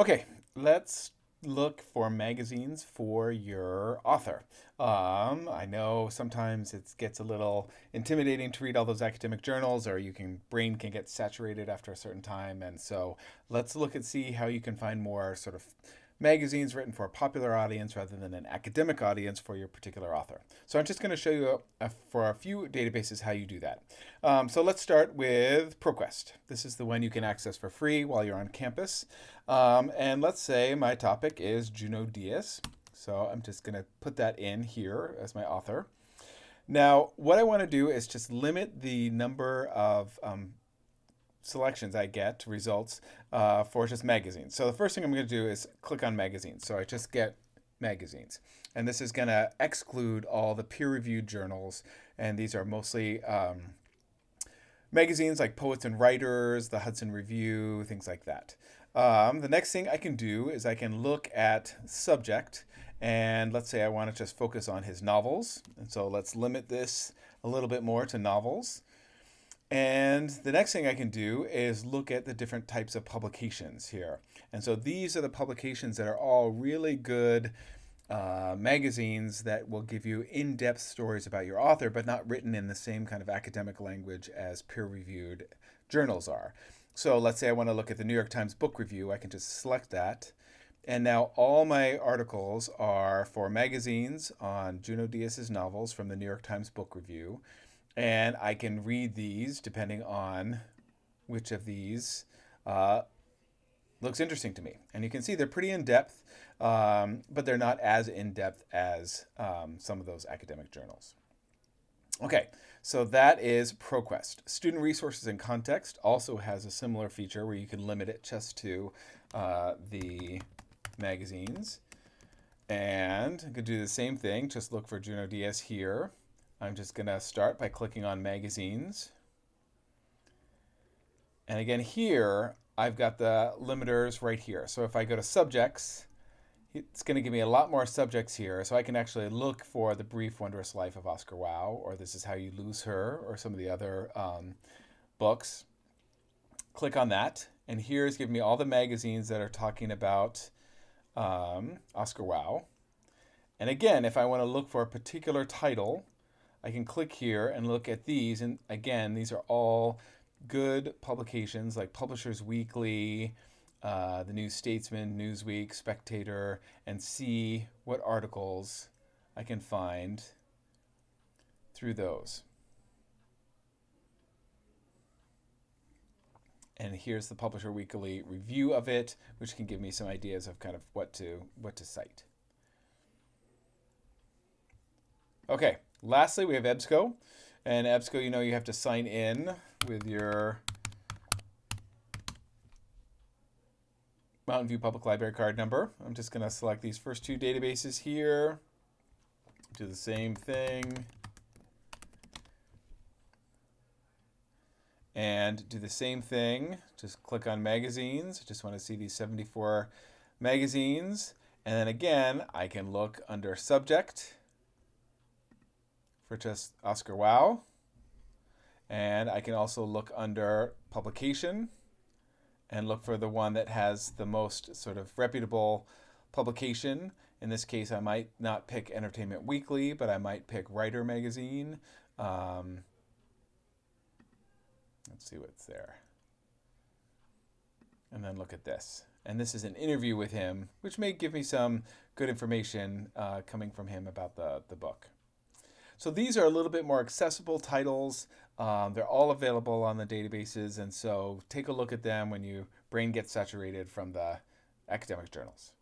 Okay, let's look for magazines for your author. I know sometimes it gets a little intimidating to read all those academic journals, or brain can get saturated after a certain time. And so let's look and see how you can find more sort of magazines written for a popular audience rather than an academic audience for your particular author. So I'm just going to show you for a few databases how you do that. So let's start with ProQuest. This is the one you can access for free while you're on campus. And let's say my topic is Junot Díaz. So I'm just going to put that in here as my author. Now, what I want to do is just limit the number of selections I get, results, for just magazines. So the first thing I'm going to do is click on magazines. So I just get magazines. And this is going to exclude all the peer-reviewed journals. And these are mostly magazines like Poets and Writers, the Hudson Review, things like that. The next thing I can do is I can look at subject. And let's say I want to just focus on his novels. And so let's limit this a little bit more to novels. And the next thing I can do is look at the different types of publications here. And so these are the publications that are all really good magazines that will give you in-depth stories about your author, but not written in the same kind of academic language as peer-reviewed journals are. So let's say I want to look at the New York Times Book Review. I can just select that. And now all my articles are for magazines on Junot Díaz's novels from the New York Times Book Review. And I can read these depending on which of these looks interesting to me. And you can see they're pretty in-depth, but they're not as in-depth as some of those academic journals. Okay, so that is ProQuest. Student Resources and Context also has a similar feature where you can limit it just to the magazines. And I could do the same thing, just look for Junot Díaz here. I'm just going to start by clicking on magazines. And again, here, I've got the limiters right here. So if I go to subjects, it's going to give me a lot more subjects here. So I can actually look for The Brief Wondrous Life of Oscar Wilde, or This Is How You Lose Her, or some of the other books. Click on that. And here's giving me all the magazines that are talking about Oscar Wilde. And again, if I want to look for a particular title, I can click here and look at these. And again, these are all good publications like Publishers Weekly, the New Statesman, Newsweek, Spectator, and see what articles I can find through those. And here's the Publisher Weekly review of it, which can give me some ideas of kind of what to cite. Okay. Lastly, we have EBSCO. And EBSCO, you have to sign in with your Mountain View Public Library card number. I'm just going to select these first two databases here. Do the same thing. And do the same thing. Just click on magazines. I just want to see these 74 magazines. And then again, I can look under subject for just Oscar Wilde. And I can also look under publication and look for the one that has the most sort of reputable publication. In this case, I might not pick Entertainment Weekly, but I might pick Writer Magazine. Let's see what's there. And then look at this. And this is an interview with him, which may give me some good information coming from him about the book. So these are a little bit more accessible titles. They're all available on the databases, and so take a look at them when your brain gets saturated from the academic journals.